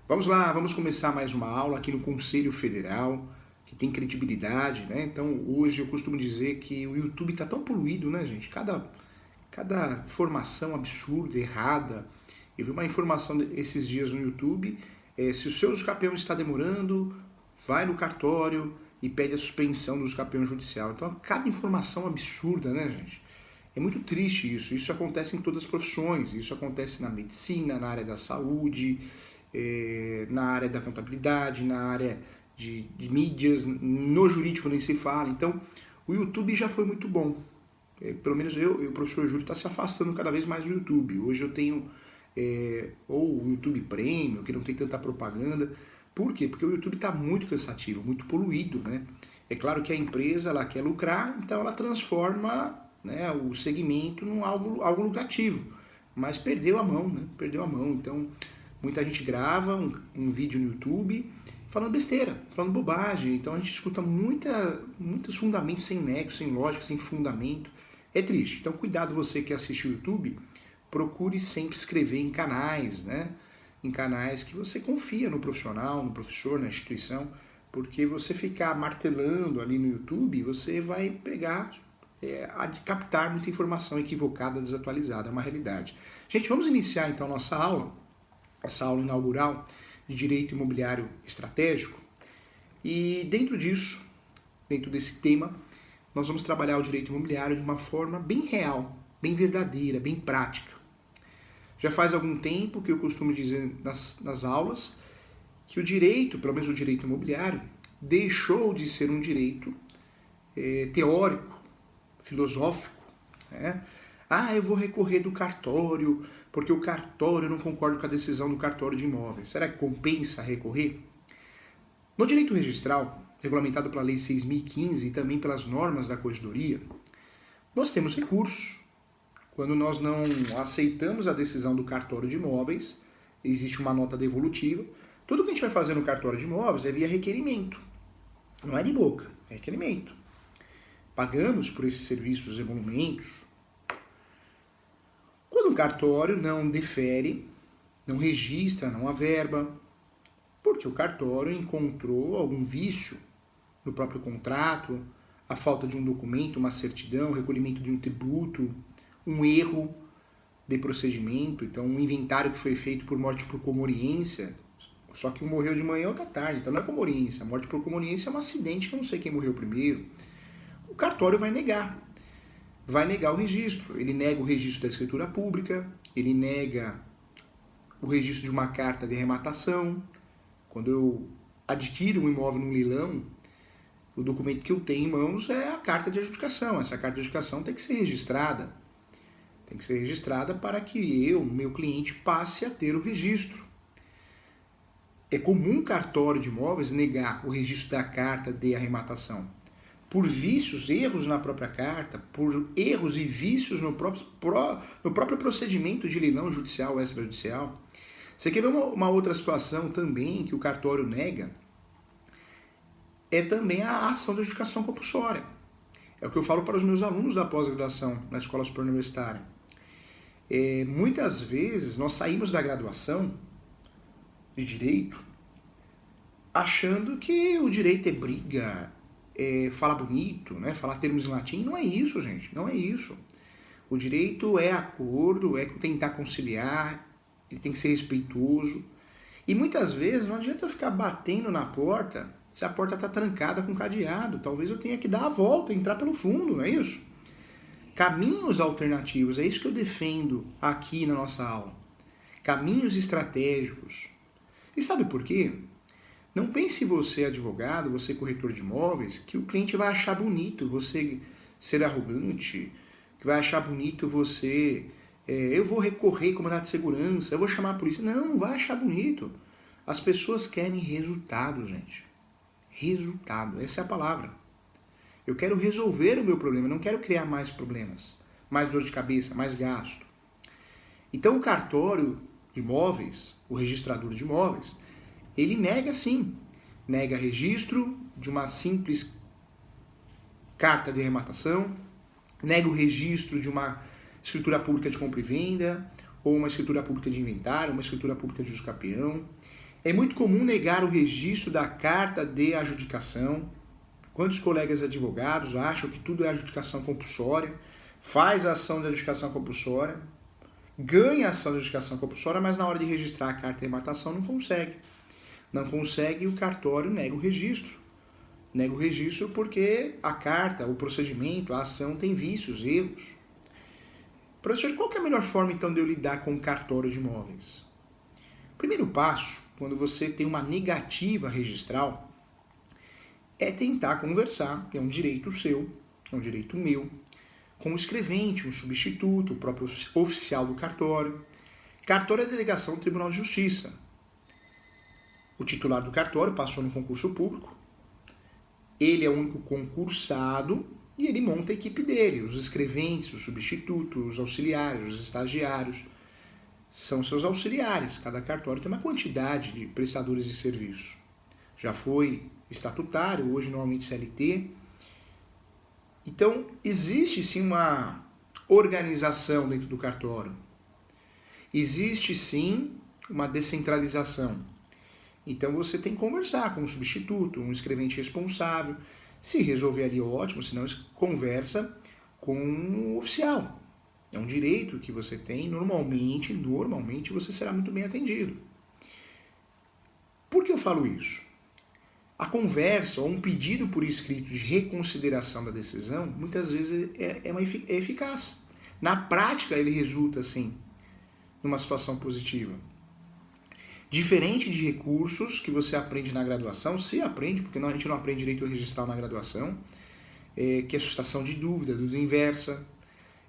Vamos lá, vamos começar mais uma aula aqui no Conselho Federal, que tem credibilidade, né? Então, hoje eu costumo dizer que o YouTube está tão poluído, né, gente? Cada informação absurda, errada. Eu vi uma informação esses dias no YouTube, se o seu escapeão está demorando, vai no cartório e pede a suspensão do escapeão judicial. Então, cada informação absurda, né, gente? É muito triste isso. Isso acontece em todas as profissões. Isso acontece na medicina, na área da saúde, na área da contabilidade, na área de mídias, no jurídico nem se fala. Então, o YouTube já foi muito bom. Pelo menos eu e o professor Júlio está se afastando cada vez mais do YouTube. Hoje eu tenho ou o YouTube Premium, que não tem tanta propaganda. Por quê? Porque o YouTube está muito cansativo, muito poluído, né? É claro que a empresa ela quer lucrar, então ela transforma, né, o segmento em algo lucrativo. Mas perdeu a mão, né? Perdeu a mão. Então, muita gente grava um vídeo no YouTube falando besteira, falando bobagem. Então a gente escuta muitos fundamentos sem nexo, sem lógica, sem fundamento. É triste. Então cuidado você que assiste o YouTube, procure sempre escrever em canais, né? Em canais que você confia no profissional, no professor, na instituição, porque você ficar martelando ali no YouTube, você vai pegar, captar muita informação equivocada, desatualizada, é uma realidade. Gente, vamos iniciar então nossa aula, essa aula inaugural de Direito Imobiliário Estratégico. E dentro disso, dentro desse tema, nós vamos trabalhar o direito imobiliário de uma forma bem real, bem verdadeira, bem prática. Já faz algum tempo que eu costumo dizer nas aulas que o direito, pelo menos o direito imobiliário, deixou de ser um direito teórico, filosófico, né? Eu vou recorrer do cartório, porque o cartório, eu não concordo com a decisão do cartório de imóveis. Será que compensa recorrer? No direito registral, regulamentado pela Lei 6.015 e também pelas normas da Corregedoria, nós temos recursos. Quando nós não aceitamos a decisão do cartório de imóveis, existe uma nota devolutiva. Tudo que a gente vai fazer no cartório de imóveis é via requerimento. Não é de boca, é requerimento. Pagamos por esses serviços, os emolumentos. Quando o cartório não defere, não registra, não averba, porque o cartório encontrou algum vício no próprio contrato, a falta de um documento, uma certidão, o recolhimento de um tributo, um erro de procedimento, então um inventário que foi feito por morte por comoriência, só que um morreu de manhã e outro à tarde, então não é comoriência, a morte por comoriência é um acidente que eu não sei quem morreu primeiro. O cartório vai negar o registro, ele nega o registro da escritura pública, ele nega o registro de uma carta de arrematação. Quando eu adquiro um imóvel num leilão, o documento que eu tenho em mãos é a carta de adjudicação. Essa carta de adjudicação tem que ser registrada. Tem que ser registrada para que eu, meu cliente, passe a ter o registro. É comum cartório de imóveis negar o registro da carta de arrematação por vícios, erros na própria carta, por erros e vícios no próprio procedimento de leilão judicial ou extrajudicial. Você quer ver uma outra situação também que o cartório nega? É também a ação de adjudicação compulsória. É o que eu falo para os meus alunos da pós-graduação na Escola Superior Universitária. Muitas vezes nós saímos da graduação de Direito achando que o direito é briga, falar bonito, né? Falar termos em latim. Não é isso, gente, não é isso. O direito é acordo, é tentar conciliar, ele tem que ser respeitoso. E muitas vezes não adianta eu ficar batendo na porta se a porta está trancada com cadeado. Talvez eu tenha que dar a volta, entrar pelo fundo, não é isso? Caminhos alternativos, é isso que eu defendo aqui na nossa aula. Caminhos estratégicos. E sabe por quê? Não pense você, advogado, você corretor de imóveis, que o cliente vai achar bonito você ser arrogante, que vai achar bonito você... eu vou recorrer como mandado de segurança, eu vou chamar a polícia. Não vai achar bonito. As pessoas querem resultado, gente. Resultado, essa é a palavra. Eu quero resolver o meu problema, não quero criar mais problemas, mais dor de cabeça, mais gasto. Então o cartório de imóveis, o registrador de imóveis, ele nega sim, nega registro de uma simples carta de arrematação, nega o registro de uma escritura pública de compra e venda, ou uma escritura pública de inventário, uma escritura pública de usucapião. É muito comum negar o registro da carta de adjudicação. Quantos colegas advogados acham que tudo é adjudicação compulsória, faz a ação de adjudicação compulsória, ganha a ação de adjudicação compulsória, mas na hora de registrar a carta de arrematação não consegue. Não consegue e o cartório nega o registro. Nega o registro porque a carta, o procedimento, a ação tem vícios, erros. Professor, qual que é a melhor forma então de eu lidar com o cartório de imóveis? Primeiro passo, quando você tem uma negativa registral, é tentar conversar, é um direito seu, é um direito meu, com o escrevente, um substituto, o próprio oficial do cartório. Cartório é delegação do Tribunal de Justiça. O titular do cartório passou no concurso público, ele é o único concursado e ele monta a equipe dele, os escreventes, os substitutos, os auxiliares, os estagiários, são seus auxiliares. Cada cartório tem uma quantidade de prestadores de serviço. Já foi estatutário, hoje normalmente CLT. Então, existe sim uma organização dentro do cartório. Existe sim uma descentralização. Então, você tem que conversar com um substituto, um escrevente responsável. Se resolver ali, ótimo, senão conversa com um oficial. É um direito que você tem, normalmente você será muito bem atendido. Por que eu falo isso? A conversa ou um pedido por escrito de reconsideração da decisão, muitas vezes é eficaz. Na prática, ele resulta, assim, numa situação positiva. Diferente de recursos que você aprende na graduação, se aprende, porque a gente não aprende direito registral na graduação, que é sustação de dúvida, dúvida inversa.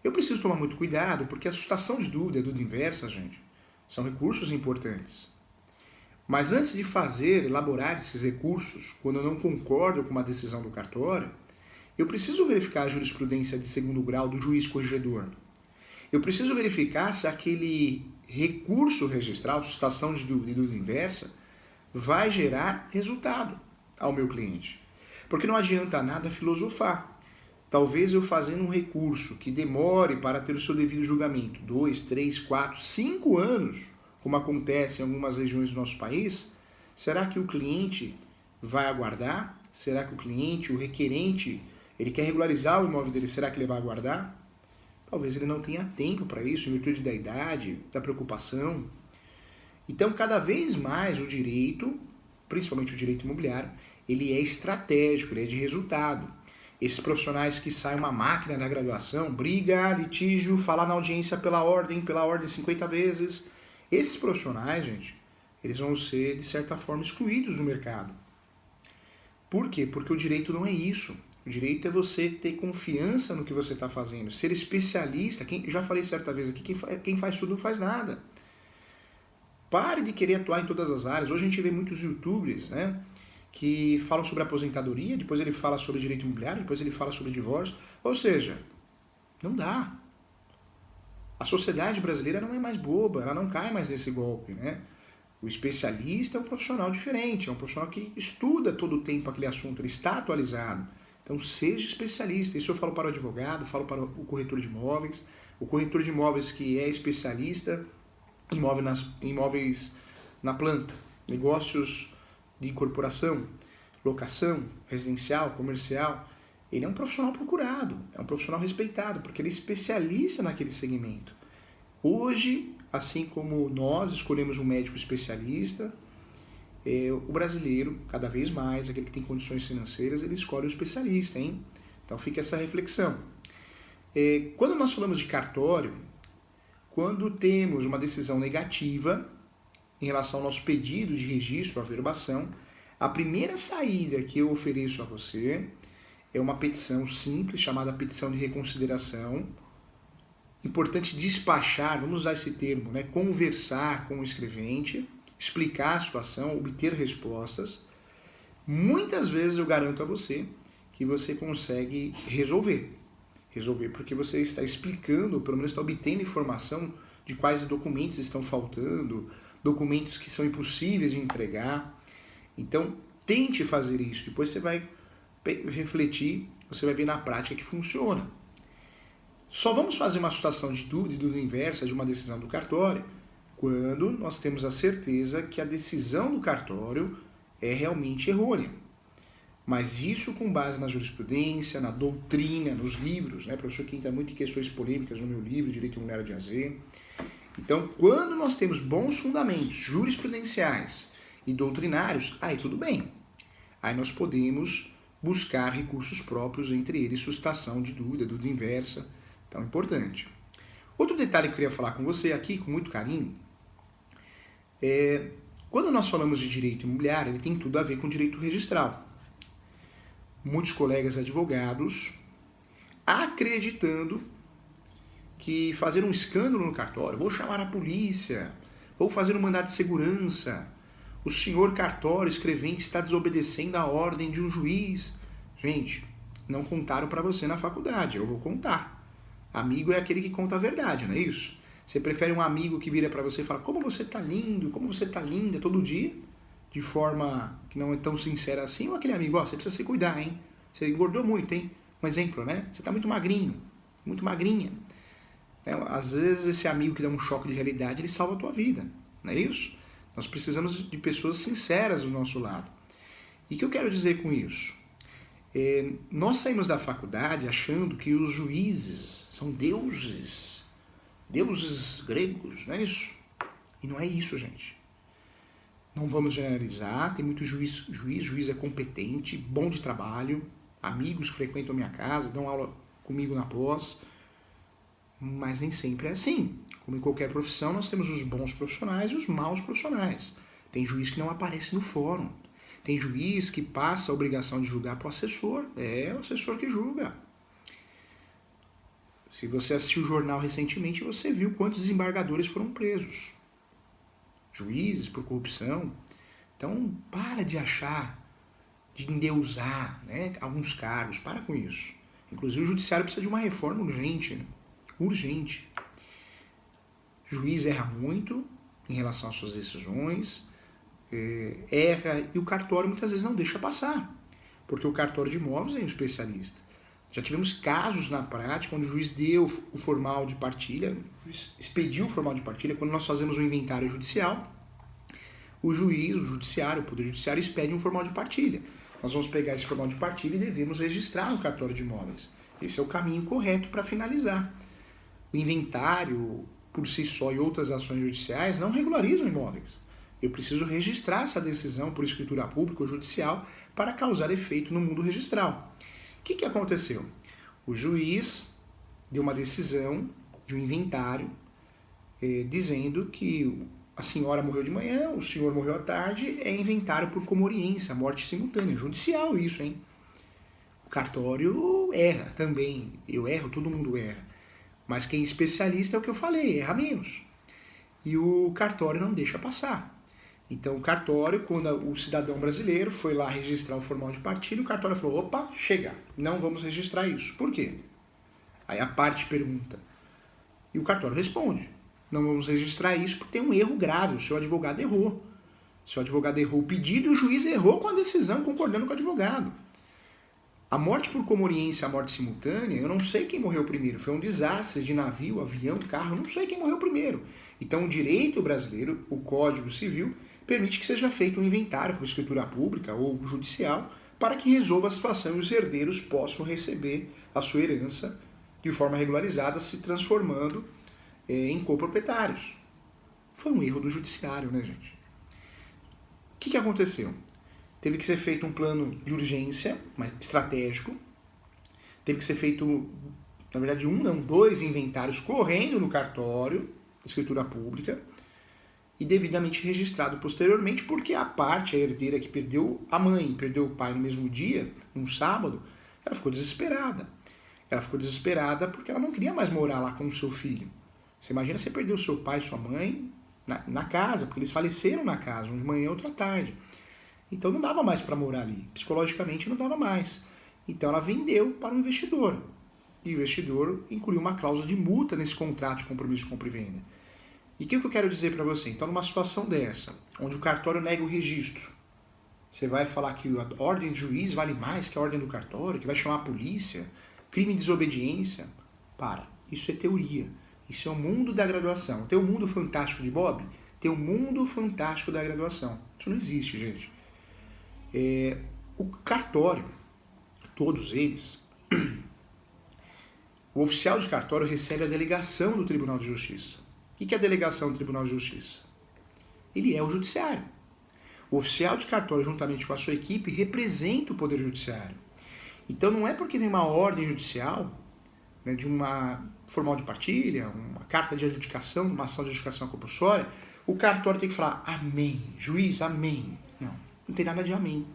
Eu preciso tomar muito cuidado, porque a sustação de dúvida, dúvida inversa, gente, são recursos importantes. Mas antes de elaborar esses recursos, quando eu não concordo com uma decisão do cartório, eu preciso verificar a jurisprudência de segundo grau do juiz corregedor. Eu preciso verificar se aquele recurso registral, sustação de dúvida e dúvida inversa, vai gerar resultado ao meu cliente. Porque não adianta nada filosofar. Talvez eu fazendo um recurso que demore para ter o seu devido julgamento 2, 3, 4, 5 anos, como acontece em algumas regiões do nosso país, será que o cliente vai aguardar? Será que o cliente, o requerente, ele quer regularizar o imóvel dele, será que ele vai aguardar? Talvez ele não tenha tempo para isso, em virtude da idade, da preocupação. Então, cada vez mais o direito, principalmente o direito imobiliário, ele é estratégico, ele é de resultado. Esses profissionais que saem uma máquina da graduação, briga, litígio, falar na audiência pela ordem 50 vezes. Esses profissionais, gente, eles vão ser, de certa forma, excluídos do mercado. Por quê? Porque o direito não é isso. O direito é você ter confiança no que você está fazendo, ser especialista. Já falei certa vez aqui, quem faz tudo não faz nada. Pare de querer atuar em todas as áreas. Hoje a gente vê muitos youtubers, né, que falam sobre aposentadoria, depois ele fala sobre direito imobiliário, depois ele fala sobre divórcio. Ou seja, não dá. A sociedade brasileira não é mais boba, ela não cai mais nesse golpe, né? O especialista é um profissional diferente, é um profissional que estuda todo o tempo aquele assunto, ele está atualizado. Então seja especialista. Isso eu falo para o advogado, falo para o corretor de imóveis. O corretor de imóveis que é especialista em imóveis na planta, negócios de incorporação, locação, residencial, comercial. Ele é um profissional procurado, é um profissional respeitado, porque ele é especialista naquele segmento. Hoje, assim como nós escolhemos um médico especialista, o brasileiro, cada vez mais, aquele que tem condições financeiras, ele escolhe o especialista, hein? Então fica essa reflexão. Quando nós falamos de cartório, quando temos uma decisão negativa em relação ao nosso pedido de registro, averbação, a primeira saída que eu ofereço a você é uma petição simples, chamada petição de reconsideração. Importante despachar, vamos usar esse termo, né? Conversar com o escrevente, explicar a situação, obter respostas. Muitas vezes eu garanto a você que você consegue resolver. Resolver porque você está explicando, ou pelo menos está obtendo informação de quais documentos estão faltando, documentos que são impossíveis de entregar. Então, tente fazer isso. Depois você vai refletir, você vai ver na prática que funciona. Só vamos fazer uma situação de dúvida e dúvida inversa de uma decisão do cartório quando nós temos a certeza que a decisão do cartório é realmente errônea. Mas isso com base na jurisprudência, na doutrina, nos livros, né? Professor que entra muito em questões polêmicas no meu livro, Direito Imobiliário de AZ. Então, quando nós temos bons fundamentos jurisprudenciais e doutrinários, aí tudo bem. Aí nós podemos buscar recursos próprios, entre eles suscitação de dúvida inversa, tão importante. Outro detalhe que eu queria falar com você aqui, com muito carinho, quando nós falamos de direito imobiliário, ele tem tudo a ver com direito registral. Muitos colegas advogados acreditando que fazer um escândalo no cartório, vou chamar a polícia, vou fazer um mandado de segurança, o senhor cartório escrevente está desobedecendo a ordem de um juiz. Gente, não contaram para você na faculdade, eu vou contar. Amigo é aquele que conta a verdade, não é isso? Você prefere um amigo que vira para você e fala como você tá lindo, como você tá linda todo dia, de forma que não é tão sincera assim, ou aquele amigo, ó, você precisa se cuidar, hein? Você engordou muito, hein? Um exemplo, né? Você tá muito magrinho, muito magrinha. Às vezes esse amigo que dá um choque de realidade, ele salva a tua vida, não é isso? Nós precisamos de pessoas sinceras do nosso lado. E o que eu quero dizer com isso? Nós saímos da faculdade achando que os juízes são deuses gregos, não é isso? E não é isso, gente. Não vamos generalizar, tem muito juiz é competente, bom de trabalho, amigos que frequentam a minha casa, dão aula comigo na pós, mas nem sempre é assim. Como em qualquer profissão, nós temos os bons profissionais e os maus profissionais. Tem juiz que não aparece no fórum. Tem juiz que passa a obrigação de julgar para o assessor. É o assessor que julga. Se você assistiu o jornal recentemente, você viu quantos desembargadores foram presos. Juízes por corrupção. Então, para de achar, de endeusar, né, alguns cargos. Para com isso. Inclusive, o judiciário precisa de uma reforma urgente, né? Urgente. Juiz erra muito em relação às suas decisões, erra, e o cartório muitas vezes não deixa passar, porque o cartório de imóveis é um especialista. Já tivemos casos na prática onde o juiz deu o formal de partilha, expediu o formal de partilha. Quando nós fazemos um inventário judicial, o juiz, o judiciário, o poder judiciário expede um formal de partilha. Nós vamos pegar esse formal de partilha e devemos registrar no cartório de imóveis. Esse é o caminho correto para finalizar. O inventário, por si só, e outras ações judiciais não regularizam imóveis. Eu preciso registrar essa decisão por escritura pública ou judicial para causar efeito no mundo registral. O que aconteceu? O juiz deu uma decisão de um inventário dizendo que a senhora morreu de manhã, o senhor morreu à tarde, é inventário por comoriência, morte simultânea. Judicial isso, hein? O cartório erra também. Eu erro, todo mundo erra. Mas quem é especialista é o que eu falei, erra menos. E o cartório não deixa passar. Então o cartório, quando o cidadão brasileiro foi lá registrar o formal de partilha, o cartório falou, opa, chega, não vamos registrar isso. Por quê? Aí a parte pergunta. E o cartório responde, não vamos registrar isso porque tem um erro grave, o seu advogado errou. O seu advogado errou o pedido e o juiz errou com a decisão, concordando com o advogado. A morte por comoriência, a morte simultânea, eu não sei quem morreu primeiro. Foi um desastre de navio, avião, carro, eu não sei quem morreu primeiro. Então o direito brasileiro, o Código Civil, permite que seja feito um inventário por escritura pública ou judicial para que resolva a situação e os herdeiros possam receber a sua herança de forma regularizada, se transformando em coproprietários. Foi um erro do judiciário, né, gente? O que aconteceu? Teve que ser feito um plano de urgência, mas estratégico. Teve que ser feito, na verdade, dois inventários correndo no cartório, escritura pública, e devidamente registrado posteriormente, porque a herdeira que perdeu a mãe e perdeu o pai no mesmo dia, num sábado, ela ficou desesperada. Ela ficou desesperada porque ela não queria mais morar lá com o seu filho. Você imagina você perder o seu pai e sua mãe na casa, porque eles faleceram na casa, um de manhã e outro à tarde. Então não dava mais para morar ali, psicologicamente não dava mais. Então ela vendeu para um investidor. E o investidor incluiu uma cláusula de multa nesse contrato de compromisso de compra e venda. E o que eu quero dizer para você? Então, numa situação dessa, onde o cartório nega o registro, você vai falar que a ordem de juiz vale mais que a ordem do cartório, que vai chamar a polícia, crime de desobediência? Para, isso é teoria. Isso é o mundo da graduação. Tem o mundo fantástico de Bob? Tem o mundo fantástico da graduação. Isso não existe, gente. O cartório, todos eles, o oficial de cartório recebe a delegação do Tribunal de Justiça. O que é a delegação do Tribunal de Justiça? Ele é o judiciário. O oficial de cartório, juntamente com a sua equipe, representa o Poder Judiciário. Então não é porque vem uma ordem judicial, né, de uma formal de partilha, uma carta de adjudicação, uma ação de adjudicação compulsória, o cartório tem que falar amém, juiz, amém. Não tem nada de amém.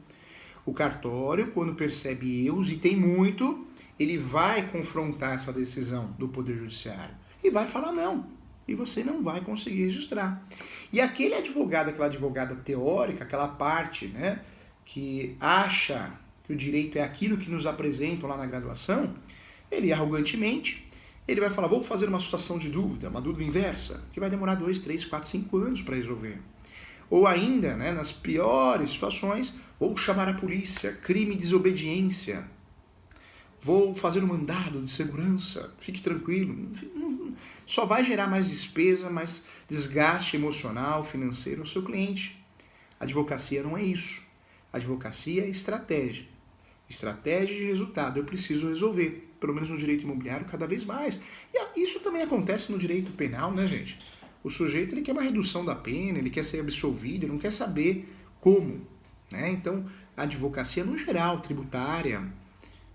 O cartório, quando percebe erros, e tem muito, ele vai confrontar essa decisão do Poder Judiciário e vai falar não. E você não vai conseguir registrar. E aquele advogado, aquela advogada teórica, aquela parte, né, que acha que o direito é aquilo que nos apresentam lá na graduação, ele arrogantemente, ele vai falar, vou fazer uma situação de dúvida, uma dúvida inversa, que vai demorar 2, 3, 4, 5 anos para resolver. Ou ainda, né, nas piores situações, vou chamar a polícia, crime de desobediência, vou fazer um mandado de segurança, fique tranquilo. Só vai gerar mais despesa, mais desgaste emocional, financeiro ao seu cliente. A advocacia não é isso. A advocacia é estratégia. Estratégia de resultado. Eu preciso resolver, pelo menos no direito imobiliário, cada vez mais. E isso também acontece no direito penal, né, gente? O sujeito ele quer uma redução da pena, ele quer ser absolvido, ele não quer saber como. Né? Então, a advocacia, no geral, tributária,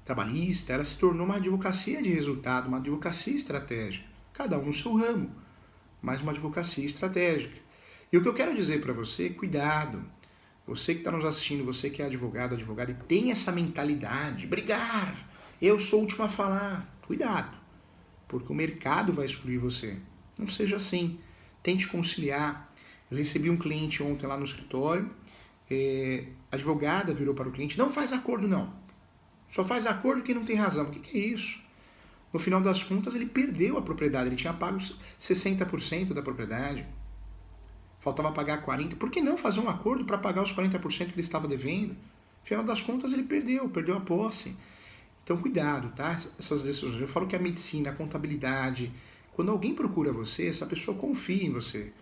trabalhista, ela se tornou uma advocacia de resultado, uma advocacia estratégica. Cada um no seu ramo, mas uma advocacia estratégica. E o que eu quero dizer para você, cuidado. Você que está nos assistindo, você que é advogado, advogada, e tem essa mentalidade, brigar, eu sou o último a falar. Cuidado, porque o mercado vai excluir você. Não seja assim. Tente conciliar. Eu recebi um cliente ontem lá no escritório, a advogada virou para o cliente, não faz acordo não. Só faz acordo quem não tem razão. O que é isso? No final das contas, ele perdeu a propriedade. Ele tinha pago 60% da propriedade. Faltava pagar 40%. Por que não fazer um acordo para pagar os 40% que ele estava devendo? No final das contas, ele perdeu a posse. Então, cuidado, tá? Essas decisões. Eu falo que a medicina, a contabilidade, quando alguém procura você, essa pessoa confia em você.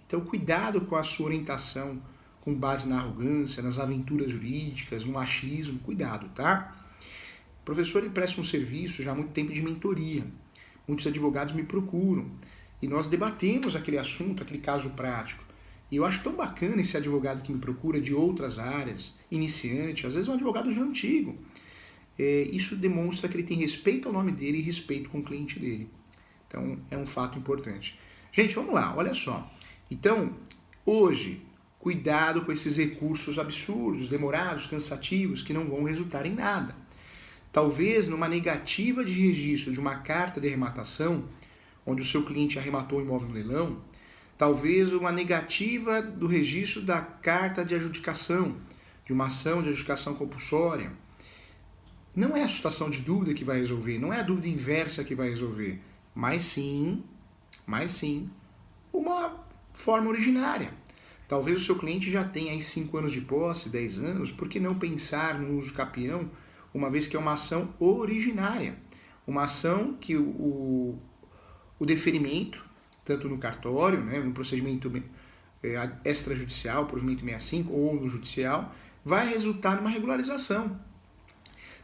Então, cuidado com a sua orientação com base na arrogância, nas aventuras jurídicas, no machismo. Cuidado, tá? O professor ele presta um serviço já há muito tempo de mentoria. Muitos advogados me procuram e nós debatemos aquele assunto, aquele caso prático. E eu acho tão bacana esse advogado que me procura de outras áreas, iniciante, às vezes um advogado já antigo. Isso demonstra que ele tem respeito ao nome dele e respeito com o cliente dele. Então, é um fato importante. Gente, vamos lá, olha só. Então, hoje, cuidado com esses recursos absurdos, demorados, cansativos, que não vão resultar em nada. Talvez numa negativa de registro de uma carta de arrematação, onde o seu cliente arrematou o imóvel no leilão, talvez uma negativa do registro da carta de adjudicação, de uma ação de adjudicação compulsória. Não é a situação de dúvida que vai resolver, não é a dúvida inversa que vai resolver, mas sim, uma forma originária. Talvez o seu cliente já tenha aí 5 anos de posse, 10 anos, por que não pensar no uso capião, uma vez que é uma ação originária, uma ação que o deferimento, tanto no cartório, né, no procedimento extrajudicial, provimento 65, ou no judicial, vai resultar numa regularização.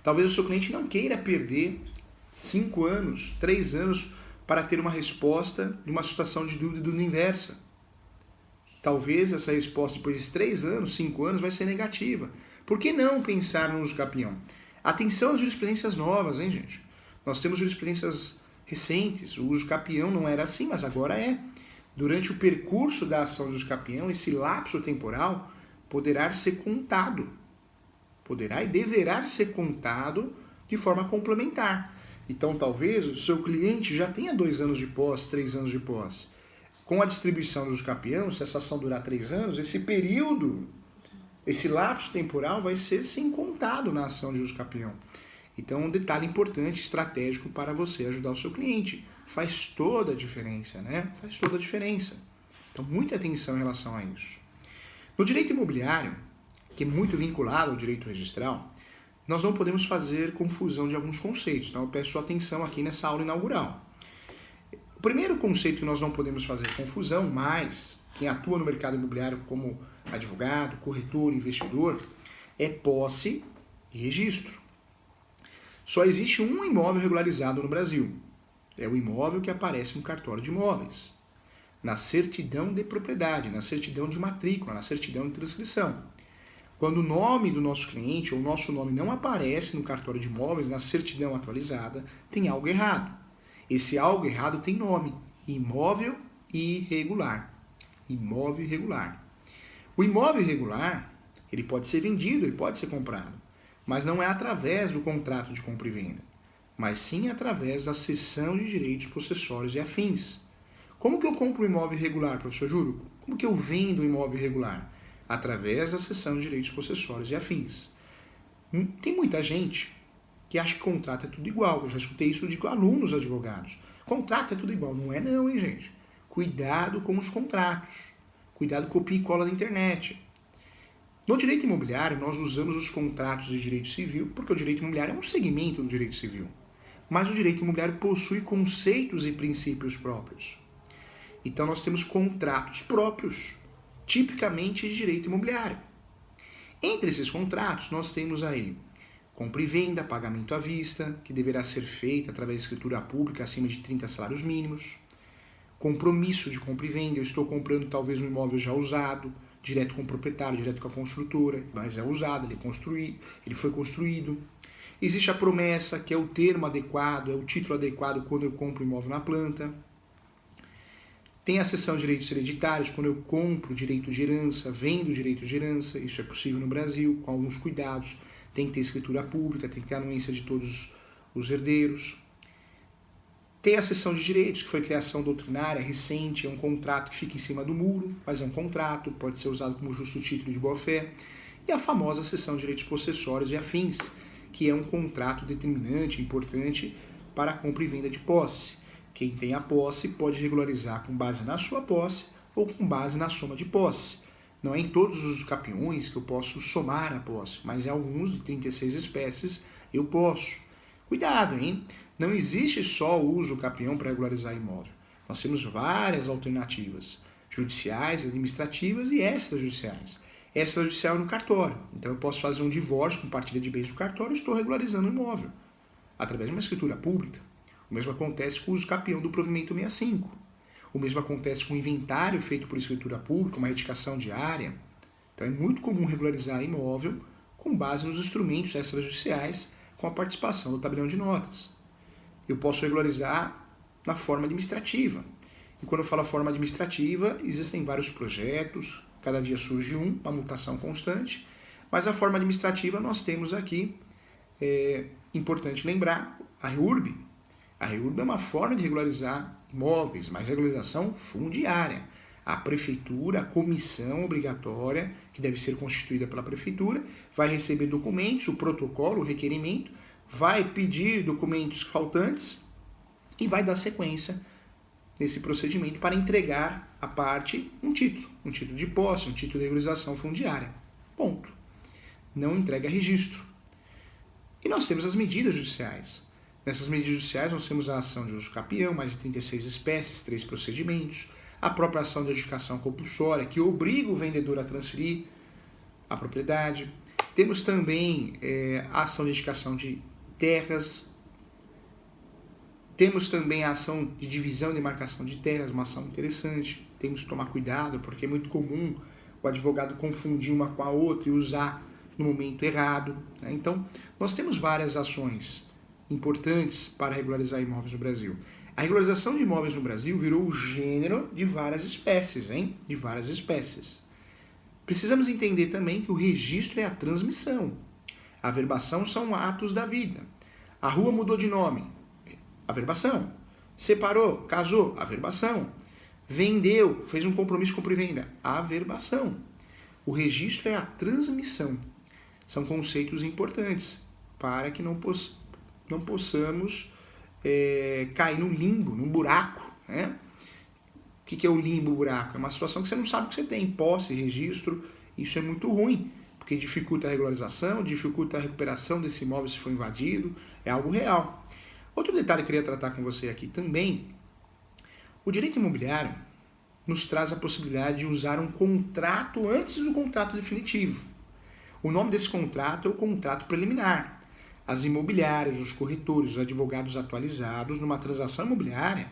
Talvez o seu cliente não queira perder 5 anos, 3 anos para ter uma resposta de uma situação de dúvida inversa. Talvez essa resposta depois de 3 anos, 5 anos vai ser negativa. Por que não pensar no uso capião? Atenção às jurisprudências novas, hein, gente? Nós temos jurisprudências recentes, o uso capião não era assim, mas agora é. Durante o percurso da ação de uso capião, esse lapso temporal poderá ser contado. Poderá e deverá ser contado de forma complementar. Então, talvez o seu cliente já tenha 2 anos de posse, 3 anos de posse. Com a distribuição do uso capião, se essa ação durar 3 anos, esse período, esse lapso temporal vai ser sim contado na ação de uso capião. Então, um detalhe importante, estratégico para você ajudar o seu cliente. Faz toda a diferença, né? Faz toda a diferença. Então, muita atenção em relação a isso. No direito imobiliário, que é muito vinculado ao direito registral, nós não podemos fazer confusão de alguns conceitos. Então, eu peço sua atenção aqui nessa aula inaugural. O primeiro conceito que nós não podemos fazer confusão, mas quem atua no mercado imobiliário como advogado, corretor, investidor, é posse e registro. Só existe um imóvel regularizado no Brasil. É o imóvel que aparece no cartório de imóveis, na certidão de propriedade, na certidão de matrícula, na certidão de transcrição. Quando o nome do nosso cliente ou o nosso nome não aparece no cartório de imóveis, na certidão atualizada, tem algo errado. Esse algo errado tem nome: imóvel irregular. Imóvel irregular. O imóvel irregular, ele pode ser vendido, ele pode ser comprado, mas não é através do contrato de compra e venda, mas sim através da cessão de direitos possessórios e afins. Como que eu compro um imóvel irregular, professor Júlio? Como que eu vendo um imóvel irregular? Através da cessão de direitos possessórios e afins. Tem muita gente que acha que contrato é tudo igual. Eu já escutei isso de alunos advogados. Contrato é tudo igual. Não é não, hein, gente? Cuidado com os contratos. Cuidado com copia e cola da internet. No direito imobiliário, nós usamos os contratos de direito civil, porque o direito imobiliário é um segmento do direito civil. Mas o direito imobiliário possui conceitos e princípios próprios. Então nós temos contratos próprios, tipicamente de direito imobiliário. Entre esses contratos, nós temos aí compra e venda, pagamento à vista, que deverá ser feita através de escritura pública acima de 30 salários mínimos. Compromisso de compra e venda, eu estou comprando talvez um imóvel já usado, direto com o proprietário, direto com a construtora, mas é usado, ele foi construído. Existe a promessa, que é o termo adequado, é o título adequado quando eu compro o imóvel na planta. Tem a cessão de direitos hereditários, quando eu compro direito de herança, vendo direito de herança, isso é possível no Brasil, com alguns cuidados. Tem que ter escritura pública, tem que ter a anuência de todos os herdeiros. Tem a cessão de direitos, que foi criação doutrinária recente, é um contrato que fica em cima do muro, mas é um contrato, pode ser usado como justo título de boa-fé. E a famosa cessão de direitos possessórios e afins, que é um contrato determinante, importante para a compra e venda de posse. Quem tem a posse pode regularizar com base na sua posse ou com base na soma de posse. Não é em todos os capiões que eu posso somar a posse, mas em alguns de 36 espécies eu posso. Cuidado, hein? Não existe só o uso capião para regularizar imóvel. Nós temos várias alternativas, judiciais, administrativas e extrajudiciais. Extrajudicial no cartório. Então eu posso fazer um divórcio com partilha de bens do cartório e estou regularizando o imóvel, através de uma escritura pública. O mesmo acontece com o uso capião do provimento 65. O mesmo acontece com o inventário feito por escritura pública, uma retificação diária. Então é muito comum regularizar imóvel com base nos instrumentos extrajudiciais com a participação do tabelião de notas. Eu posso regularizar na forma administrativa. E quando eu falo forma administrativa, existem vários projetos, cada dia surge uma mutação constante, mas a forma administrativa nós temos aqui, importante lembrar, a REURB. A REURB é uma forma de regularizar imóveis, mas regularização fundiária. A prefeitura, a comissão obrigatória, que deve ser constituída pela prefeitura, vai receber documentos, o protocolo, o requerimento, vai pedir documentos faltantes e vai dar sequência nesse procedimento para entregar à parte um título de posse, um título de regularização fundiária. Ponto. Não entrega registro. E nós temos as medidas judiciais. Nessas medidas judiciais nós temos a ação de uso capião, mais de 36 espécies, 3 procedimentos, a própria ação de adjudicação compulsória, que obriga o vendedor a transferir a propriedade. Temos também a ação de adjudicação de terras. Temos também a ação de divisão e demarcação de terras, uma ação interessante. Temos que tomar cuidado, porque é muito comum o advogado confundir uma com a outra e usar no momento errado. Né? Então, nós temos várias ações importantes para regularizar imóveis no Brasil. A regularização de imóveis no Brasil virou o gênero de várias espécies, hein? De várias espécies. Precisamos entender também que o registro é a transmissão. A averbação são atos da vida. A rua mudou de nome, averbação. Separou, casou, averbação. Vendeu, fez um compromisso de compra e venda, averbação. O registro é a transmissão. São conceitos importantes para que não possamos cair no limbo, num buraco. Né? O que é o limbo, o buraco? É uma situação que você não sabe o que você tem, posse, registro. Isso é muito ruim, porque dificulta a regularização, dificulta a recuperação desse imóvel se for invadido, é algo real. Outro detalhe que eu queria tratar com você aqui também O direito imobiliário nos traz a possibilidade de usar um contrato antes do contrato definitivo. O nome desse contrato é o contrato preliminar. As imobiliárias, os corretores, os advogados atualizados numa transação imobiliária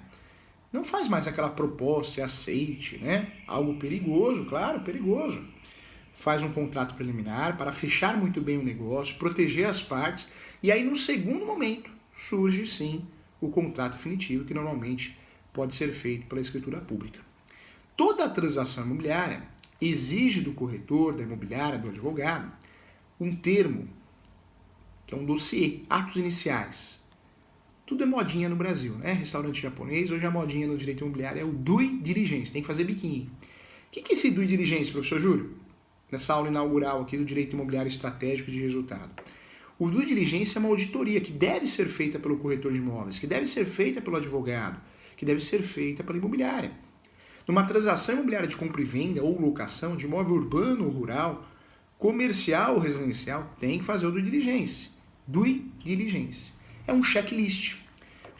não faz mais aquela proposta e aceite, né? Algo perigoso, claro, perigoso. Faz um contrato preliminar para fechar muito bem o negócio, proteger as partes e aí no segundo momento surge sim o contrato definitivo que normalmente pode ser feito pela escritura pública. Toda a transação imobiliária exige do corretor, da imobiliária, do advogado, um termo, que é um dossiê, atos iniciais. Tudo é modinha no Brasil, né? Restaurante japonês, hoje a modinha no direito imobiliário é o due diligence, tem que fazer biquinho. O que é esse due diligence, professor Júlio? Nessa aula inaugural aqui do direito imobiliário estratégico de resultado. O due diligence é uma auditoria que deve ser feita pelo corretor de imóveis, que deve ser feita pelo advogado, que deve ser feita pela imobiliária. Numa transação imobiliária de compra e venda ou locação de imóvel urbano ou rural, comercial ou residencial, tem que fazer o due diligence. Due diligence. É um checklist.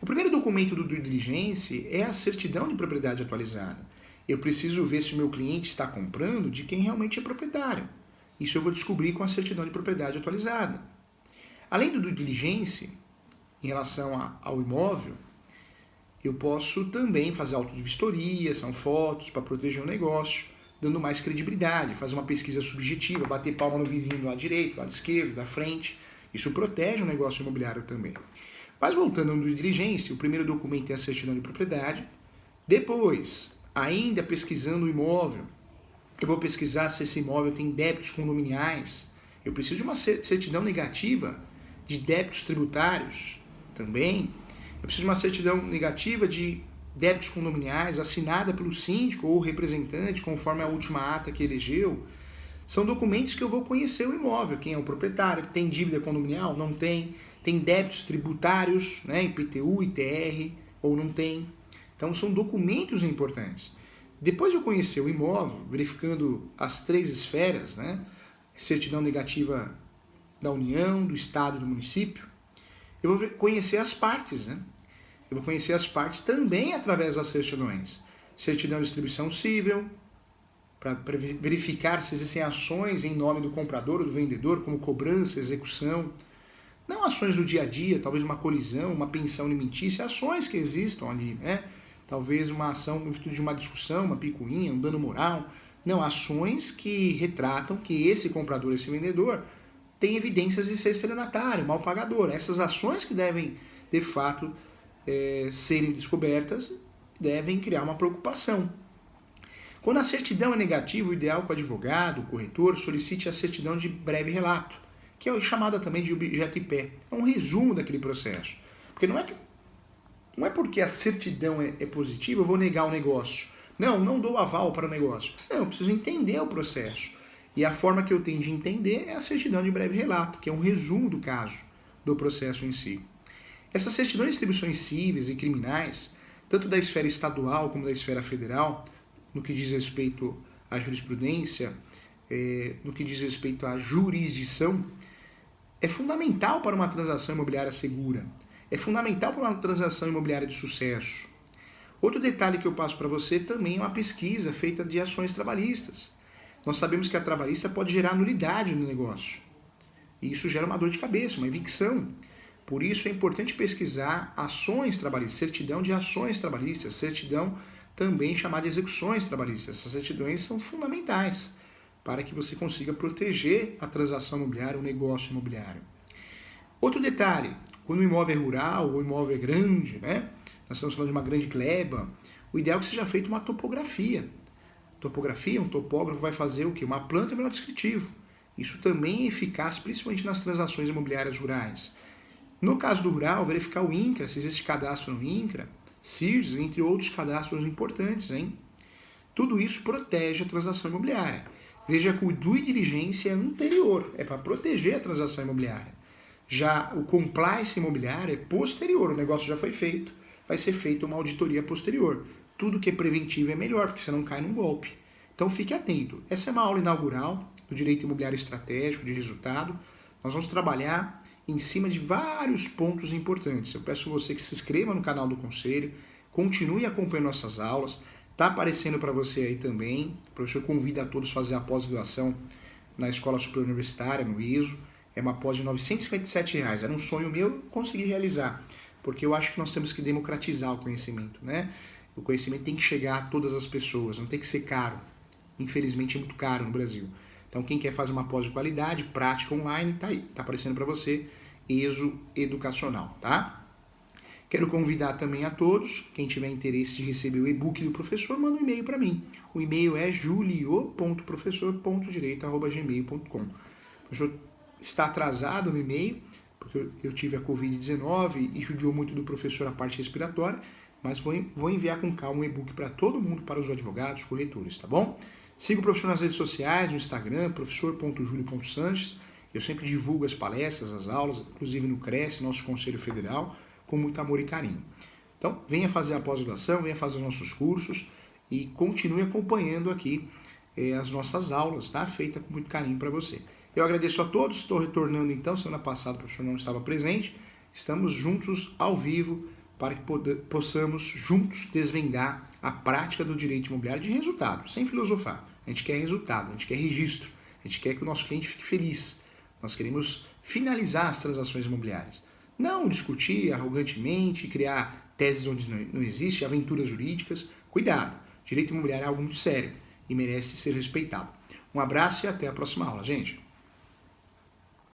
O primeiro documento do due diligence é a certidão de propriedade atualizada. Eu preciso ver se o meu cliente está comprando de quem realmente é proprietário. Isso eu vou descobrir com a certidão de propriedade atualizada. Além do due diligence, em relação ao imóvel, eu posso também fazer auto de vistoria, são fotos para proteger o negócio, dando mais credibilidade, fazer uma pesquisa subjetiva, bater palma no vizinho do lado direito, do lado esquerdo, da frente. Isso protege o negócio imobiliário também. Mas voltando ao due diligence, o primeiro documento é a certidão de propriedade. Depois, ainda pesquisando o imóvel, eu vou pesquisar se esse imóvel tem débitos condominiais. Eu preciso de uma certidão negativa de débitos tributários também. Eu preciso de uma certidão negativa de débitos condominiais assinada pelo síndico ou representante, conforme a última ata que elegeu. São documentos que eu vou conhecer o imóvel, quem é o proprietário, tem dívida condominial, não tem débitos tributários, né, IPTU, ITR, ou não tem. Então são documentos importantes. Depois de eu conhecer o imóvel, verificando as 3 esferas, né, certidão negativa da União, do Estado e do município, eu vou conhecer as partes, né? Eu vou conhecer as partes também através das certidões. Certidão de distribuição civil, para verificar se existem ações em nome do comprador ou do vendedor, como cobrança, execução. Não ações do dia a dia, talvez uma colisão, uma pensão alimentícia, ações que existam ali, né? Talvez uma ação no virtude de uma discussão, uma picuinha, um dano moral. Não, ações que retratam que esse comprador, esse vendedor, tem evidências de ser estelionatário, mal pagador. Essas ações que devem, de fato, serem descobertas, devem criar uma preocupação. Quando a certidão é negativa, o ideal é que o advogado, o corretor, solicite a certidão de breve relato, que é chamada também de objeto em pé. É um resumo daquele processo. Porque não é porque a certidão é positiva, eu vou negar o negócio. Não dou aval para o negócio. Não, eu preciso entender o processo. E a forma que eu tenho de entender é a certidão de breve relato, que é um resumo do caso, do processo em si. Essas certidões de distribuições cíveis e criminais, tanto da esfera estadual como da esfera federal, no que diz respeito à jurisprudência, no que diz respeito à jurisdição, é fundamental para uma transação imobiliária segura. É fundamental para uma transação imobiliária de sucesso. Outro detalhe que eu passo para você também é uma pesquisa feita de ações trabalhistas. Nós sabemos que a trabalhista pode gerar nulidade no negócio. E isso gera uma dor de cabeça, uma evicção. Por isso é importante pesquisar ações trabalhistas, certidão de ações trabalhistas, certidão também chamada de execuções trabalhistas. Essas certidões são fundamentais para que você consiga proteger a transação imobiliária, o negócio imobiliário. Outro detalhe, quando o imóvel é rural ou o imóvel é grande, né? Nós estamos falando de uma grande gleba, o ideal é que seja feita uma topografia. Topografia, um topógrafo vai fazer o quê? Uma planta menor descritivo. Isso também é eficaz, principalmente nas transações imobiliárias rurais. No caso do rural, verificar o INCRA, se existe cadastro no INCRA, CIRS, entre outros cadastros importantes, hein? Tudo isso protege a transação imobiliária. Veja que o due diligence é anterior, é para proteger a transação imobiliária. Já o compliance imobiliário é posterior, o negócio já foi feito, vai ser feita uma auditoria posterior. Tudo que é preventivo é melhor, porque você não cai num golpe. Então fique atento. Essa é uma aula inaugural do Direito Imobiliário Estratégico de Resultado. Nós vamos trabalhar em cima de vários pontos importantes. Eu peço a você que se inscreva no canal do Conselho, continue acompanhando nossas aulas, está aparecendo para você aí também, o professor convida a todos a fazer a pós-graduação na Escola Superior Universitária, no ISO, é uma pós de R$ 957, era um sonho meu, consegui realizar, porque eu acho que nós temos que democratizar o conhecimento, né? O conhecimento tem que chegar a todas as pessoas, não tem que ser caro, infelizmente é muito caro no Brasil. Então quem quer fazer uma pós de qualidade, prática online, tá aí, tá aparecendo para você, ESO Educacional, tá? Quero convidar também a todos, quem tiver interesse de receber o e-book do professor, manda um e-mail para mim. O e-mail é julio.professor.direito@gmail.com. O professor está atrasado no e-mail, porque eu tive a Covid-19 e judiou muito do professor a parte respiratória, mas vou enviar com calma um e-book para todo mundo, para os advogados, corretores, tá bom? Siga o professor nas redes sociais, no Instagram, professor.julio.sanches. Eu sempre divulgo as palestras, as aulas, inclusive no CRES, nosso Conselho Federal, com muito amor e carinho. Então, venha fazer a pós-graduação, venha fazer os nossos cursos e continue acompanhando aqui as nossas aulas, tá? Feita com muito carinho para você. Eu agradeço a todos, estou retornando então, semana passada o professor não estava presente, estamos juntos ao vivo para que possamos juntos desvendar a prática do direito imobiliário de resultado, sem filosofar. A gente quer resultado, a gente quer registro, a gente quer que o nosso cliente fique feliz. Nós queremos finalizar as transações imobiliárias. Não discutir arrogantemente, criar teses onde não existe, aventuras jurídicas. Cuidado, direito imobiliário é algo muito sério e merece ser respeitado. Um abraço e até a próxima aula, gente.